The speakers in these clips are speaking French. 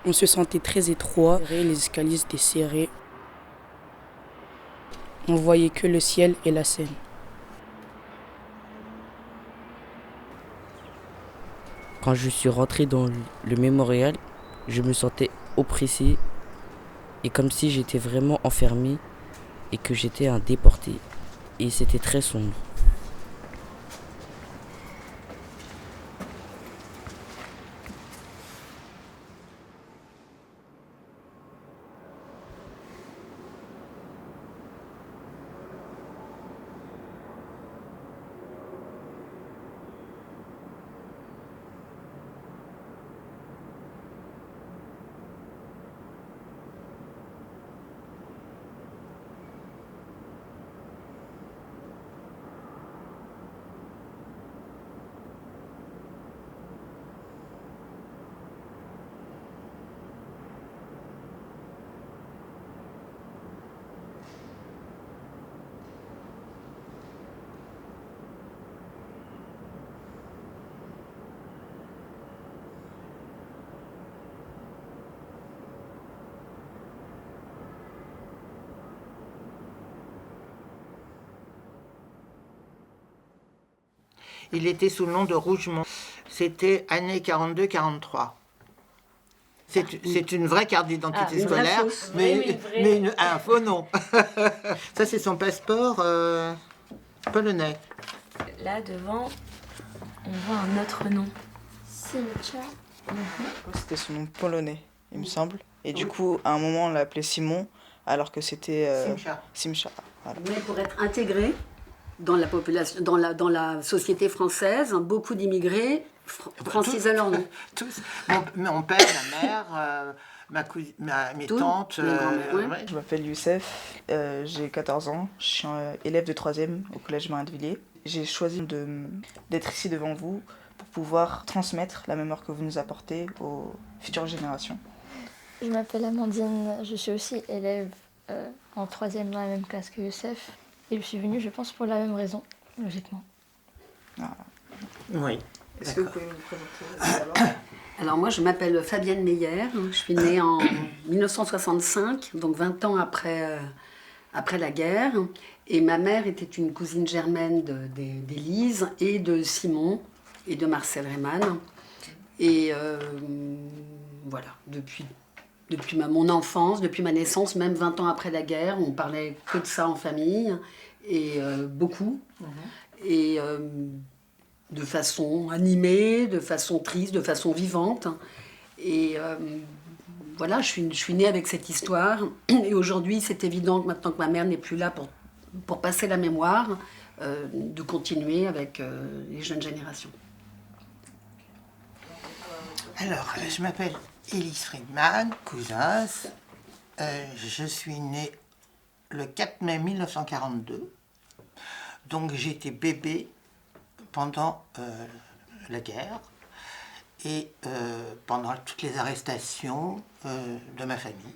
On se sentait très étroit, les escaliers étaient serrés. On voyait que le ciel et la Seine. Quand je suis rentré dans le mémorial, je me sentais oppressé et comme si j'étais vraiment enfermé et que j'étais un déporté. Et c'était très sombre. Il était sous le nom de Rougemont. C'était année 42-43. C'est une vraie carte d'identité scolaire, mais un faux nom. Ça, c'est son passeport polonais. Là, devant, on voit un autre nom. Simcha. C'était son nom polonais, il me semble. Et du coup, à un moment, on l'a appelé Simon, alors que c'était Simcha. Voilà. Mais pour être intégré dans la population, dans la société française, beaucoup d'immigrés francisent leur nom. Tous. Mon père, ma mère, mes tantes. Ouais. Je m'appelle Youssef, j'ai 14 ans, je suis élève de 3e au collège Marin de Villiers. J'ai choisi d'être ici devant vous pour pouvoir transmettre la mémoire que vous nous apportez aux futures générations. Je m'appelle Amandine, je suis aussi élève en 3e dans la même classe que Youssef. Et je suis venue, je pense, pour la même raison, logiquement. Ah. Oui. Est-ce que vous pouvez nous présenter Alors moi, je m'appelle Fabienne Meyer, je suis née en 1965, donc 20 ans après la guerre. Et ma mère était une cousine germaine d'Élise et de Simon et de Marcel Reymann. Et voilà, depuis mon enfance, depuis ma naissance, même 20 ans après la guerre, on parlait que de ça en famille, et beaucoup. Et de façon animée, de façon triste, de façon vivante. Et voilà, je suis née avec cette histoire. Et aujourd'hui, c'est évident que maintenant que ma mère n'est plus là pour passer la mémoire, de continuer avec les jeunes générations. Alors, je m'appelle Élise Friedman, Cousins. Je suis née le 4 mai 1942. Donc j'étais bébé pendant la guerre et pendant toutes les arrestations de ma famille.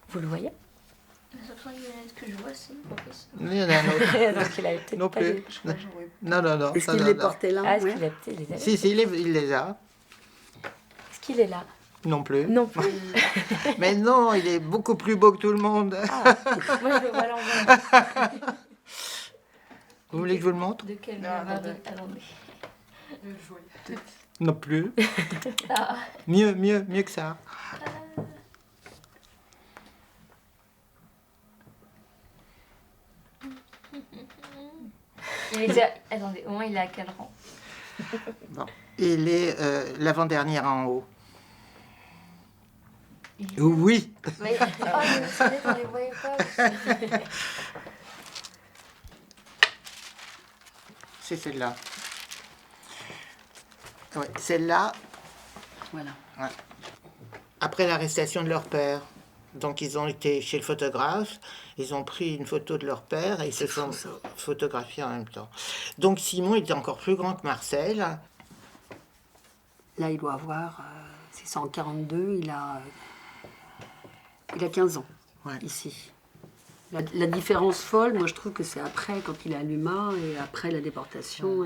Vous le voyez? La seule fois que je vois, c'est mon fils. Il y en a un autre. Donc il a peut-être Non pas plus. lu. Non. Est-ce qu'il les portait là? Ah, est-ce Ouais. qu'il a peut-être les avait? Si, il les a. Est-ce qu'il est là? Non plus. Non plus. Mais non, il est beaucoup plus beau que tout le monde. Ah, moi je le vois à l'envers. Vous voulez que je vous le montre? De quel Attendez. Non plus. Ah. Mieux que ça. Il est déjà... Attendez, au moins il est à quel rang? Bon. Il est l'avant-dernière en haut. Oui. Mais... Oh, il me semblait qu'on les voyait pas. C'est celle-là. Ouais, celle-là, Voilà. ouais. Après l'arrestation de leur père. Donc ils ont été chez le photographe, ils ont pris une photo de leur père et ils se sont photographiés en même temps. Donc Simon était encore plus grand que Marcel. Là, il doit avoir, c'est ça en 42, il a 15 ans, Ouais. ici. La différence folle, moi je trouve que c'est après, quand il est à l'UMA, et après la déportation.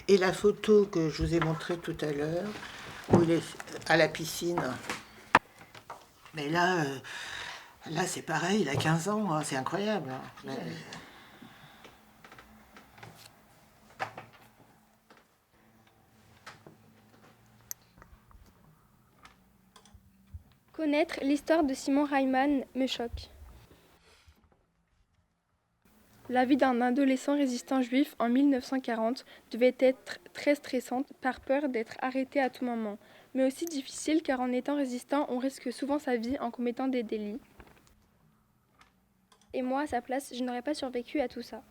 Et la photo que je vous ai montrée tout à l'heure, où il est à la piscine. Mais là, là c'est pareil, il a 15 ans, hein, c'est incroyable. Hein. Mais... Connaître l'histoire de Simon Reimann me choque. La vie d'un adolescent résistant juif en 1940 devait être très stressante par peur d'être arrêté à tout moment, mais aussi difficile car en étant résistant, on risque souvent sa vie en commettant des délits. Et moi, à sa place, je n'aurais pas survécu à tout ça.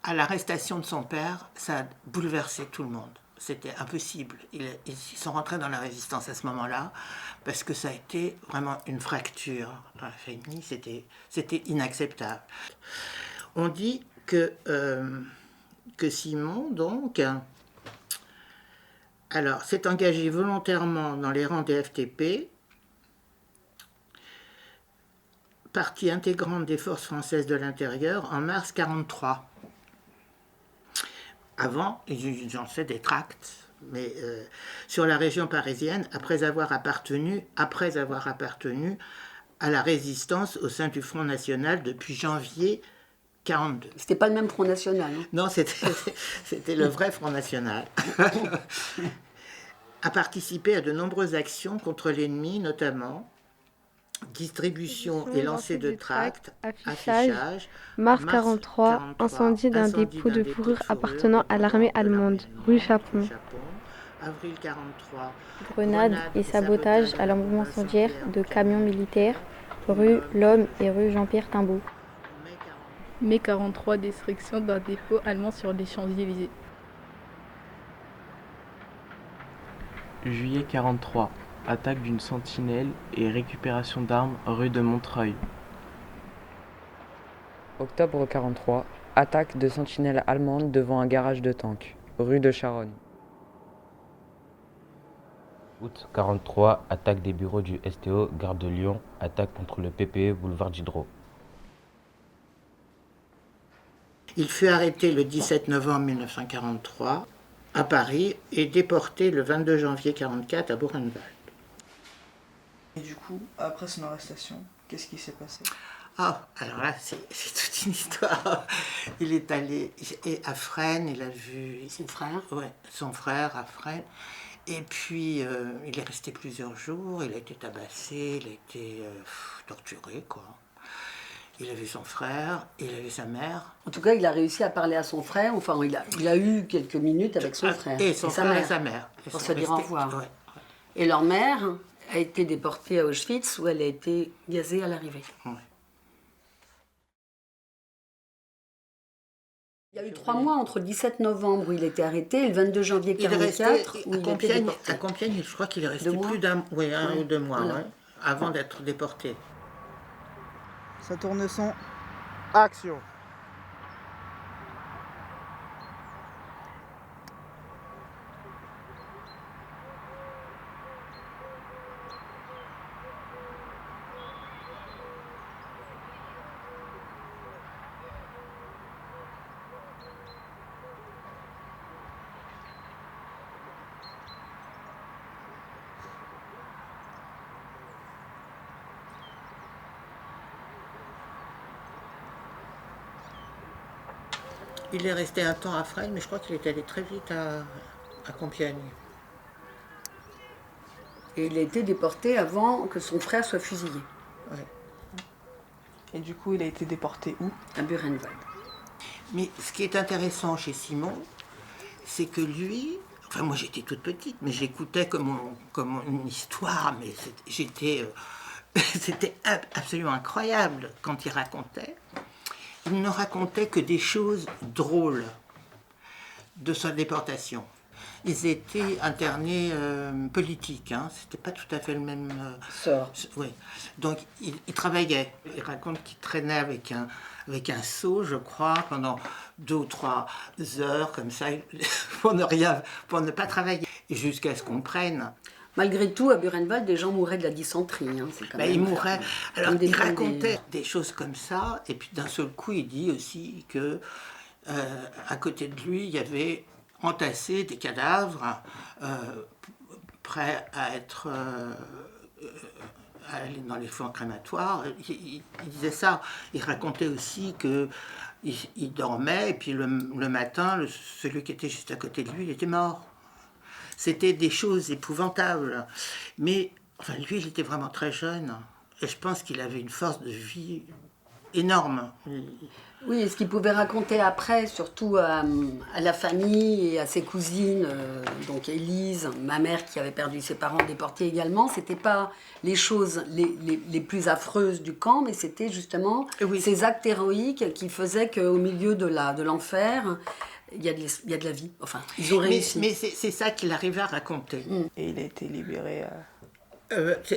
À l'arrestation de son père, ça a bouleversé tout le monde. C'était impossible. Ils sont rentrés dans la résistance à ce moment-là parce que ça a été vraiment une fracture dans la famille. C'était inacceptable. On dit que Simon, donc, alors, s'est engagé volontairement dans les rangs des FTP, partie intégrante des forces françaises de l'intérieur, en mars 1943. Avant, ils ont fait des tracts, mais sur la région parisienne, après avoir appartenu à la résistance au sein du Front National depuis janvier 1942. C'était pas le même Front National. Hein. Non, c'était le vrai Front National. A participé à de nombreuses actions contre l'ennemi, notamment distribution et lancer de tracts, affichage, mars 43, incendie d'un dépôt de fourrure appartenant à l'armée allemande, rue Chapon. Avril 43, Grenades et sabotage à l'embrasement incendiaire de camions militaires, rue L'Homme et rue Jean-Pierre Timbaud. Mai 43, destruction d'un dépôt allemand sur les Champs-Élysées. Juillet 43, attaque d'une sentinelle et récupération d'armes rue de Montreuil. Octobre 43, attaque de sentinelle allemande devant un garage de tanks, rue de Charonne. Août 43, attaque des bureaux du STO, gare de Lyon, attaque contre le PPE, boulevard Diderot. Il fut arrêté le 17 novembre 1943 à Paris et déporté le 22 janvier 1944 à Buchenwald. Et du coup, après son arrestation, qu'est-ce qui s'est passé? Ah, alors là, c'est toute une histoire. Il est allé à Fresnes, il a vu... Son frère? Ouais, son frère à Fresnes. Et puis, il est resté plusieurs jours, il a été tabassé, il a été torturé, quoi. Il a vu son frère, il a vu sa mère. En tout cas, il a réussi à parler à son frère, enfin, il a eu quelques minutes avec son frère. Et son frère et sa mère. Pour se dire au revoir. Ouais. Et leur mère a été déportée à Auschwitz, où elle a été gazée à l'arrivée. Ouais. Il y a eu 3 mois entre le 17 novembre où il était arrêté et le 22 janvier 1944 où il était déporté. À Compiègne, je crois qu'il est resté plus un ou 2 mois, ouais, avant d'être déporté. Ça tourne son. Action. Il est resté un temps à Fresnes, mais je crois qu'il est allé très vite à Compiègne. Et il a été déporté avant que son frère soit fusillé. Ouais. Et du coup, il a été déporté où? À Buchenwald. Mais ce qui est intéressant chez Simon, c'est que lui... Enfin, moi, j'étais toute petite, mais j'écoutais comme une histoire, mais c'était absolument incroyable quand il racontait. Il ne racontait que des choses drôles de sa déportation. Ils étaient internés politiques, hein. C'était pas tout à fait le même sort. Oui. Donc il travaillait. Il raconte qu'il traînait avec un seau, je crois, pendant 2 ou 3 heures comme ça pour ne pas travailler, jusqu'à ce qu'on prenne. Malgré tout, à Buchenwald, des gens mouraient de la dysenterie. Hein. Ils mouraient. Alors, il racontait des choses comme ça, et puis d'un seul coup, il dit aussi que à côté de lui, il y avait entassés, des cadavres, prêts à être... à aller dans les fours crématoires. Il disait ça. Il racontait aussi qu'il dormait et puis le matin, celui qui était juste à côté de lui, il était mort. C'était des choses épouvantables. Mais enfin, lui, il était vraiment très jeune. Et je pense qu'il avait une force de vie énorme. Oui, et ce qu'il pouvait raconter après, surtout à la famille et à ses cousines, donc Élise, ma mère qui avait perdu ses parents déportés également, c'était pas les choses les plus affreuses du camp, mais c'était justement ces actes héroïques qui faisaient qu'au milieu de l'enfer, il y a de la vie. Enfin, ils ont réussi. Mais c'est ça qu'il arrivait à raconter. Et il a été libéré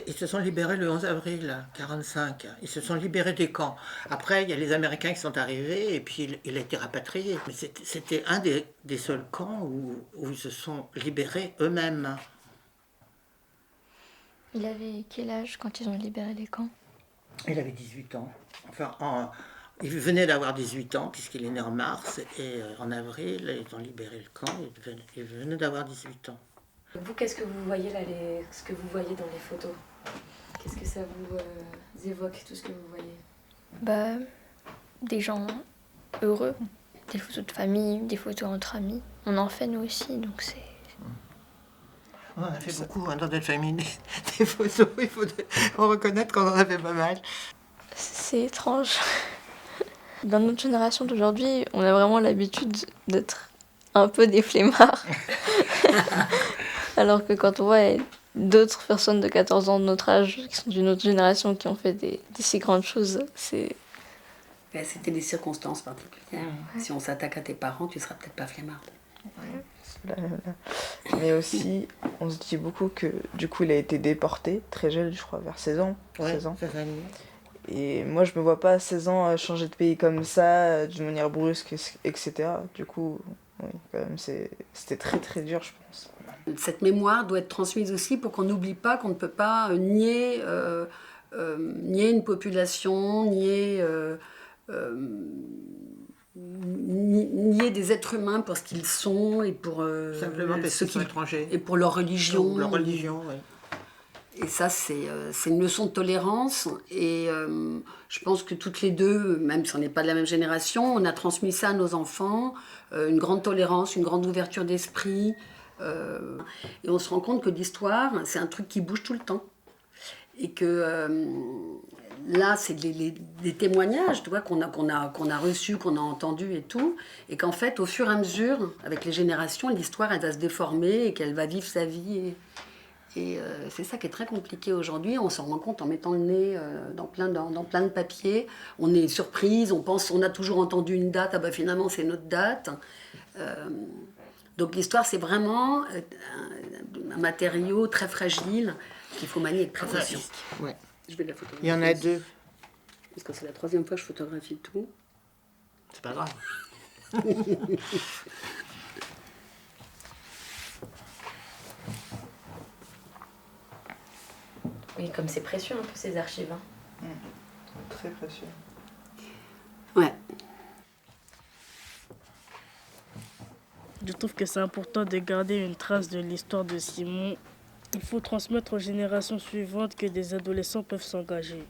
ils se sont libérés le 11 avril 1945. Ils se sont libérés des camps. Après, il y a les Américains qui sont arrivés et puis il a été rapatrié. Mais c'était un des seuls camps où ils se sont libérés eux-mêmes. Il avait quel âge quand ils ont libéré les camps? Il avait 18 ans. Enfin, il venait d'avoir 18 ans puisqu'il est né en mars. Et en avril, ils ont libéré le camp. Il venait d'avoir 18 ans. Vous, qu'est-ce que vous voyez là, ce que vous voyez dans les photos? Qu'est-ce que ça vous évoque, tout ce que vous voyez? Des gens heureux, des photos de famille, des photos entre amis. On en fait nous aussi, donc c'est... On en a fait beaucoup dans notre famille, des photos. Il faut reconnaître qu'on en a fait pas mal. C'est étrange. Dans notre génération d'aujourd'hui, on a vraiment l'habitude d'être un peu des flemmards. Alors que quand on voit d'autres personnes de 14 ans de notre âge, qui sont d'une autre génération, qui ont fait des si grandes choses, c'est... C'était des circonstances particulières. Ouais. Si on s'attaque à tes parents, tu seras peut-être pas flemmarde. Ouais. Mais aussi, on se dit beaucoup que du coup, il a été déporté très jeune, je crois, vers 16 ans. Ouais, 16 ans. 16 ans. Et moi, je me vois pas à 16 ans changer de pays comme ça, d'une manière brusque, etc. Du coup, oui, quand même, c'était très très dur, je pense. Cette mémoire doit être transmise aussi pour qu'on n'oublie pas qu'on ne peut pas nier une population, nier des êtres humains pour ce qu'ils sont et pour simplement parce qu'ils sont étrangers et pour leur religion. Leur religion, oui. Et ça, c'est une leçon de tolérance. Et je pense que toutes les deux, même si on n'est pas de la même génération, on a transmis ça à nos enfants, une grande tolérance, une grande ouverture d'esprit. Et on se rend compte que l'histoire, c'est un truc qui bouge tout le temps. Et que là, c'est des témoignages, tu vois, qu'on a reçus, qu'on a entendus et tout. Et qu'en fait, au fur et à mesure, avec les générations, l'histoire, elle va se déformer et qu'elle va vivre sa vie. Et c'est ça qui est très compliqué aujourd'hui. On s'en rend compte en mettant le nez dans plein de papiers. On est surprise, on pense, on a toujours entendu une date, finalement c'est notre date. Donc l'histoire, c'est vraiment un matériau très fragile qu'il faut manier avec précaution. Ouais. Je vais la photographier. Il y en a deux. Parce que c'est la 3e fois que je photographie tout. C'est pas grave. Oui, comme c'est précieux un peu ces archives. Hein. Très précieux. Ouais. Je trouve que c'est important de garder une trace de l'histoire de Simon. Il faut transmettre aux générations suivantes que des adolescents peuvent s'engager.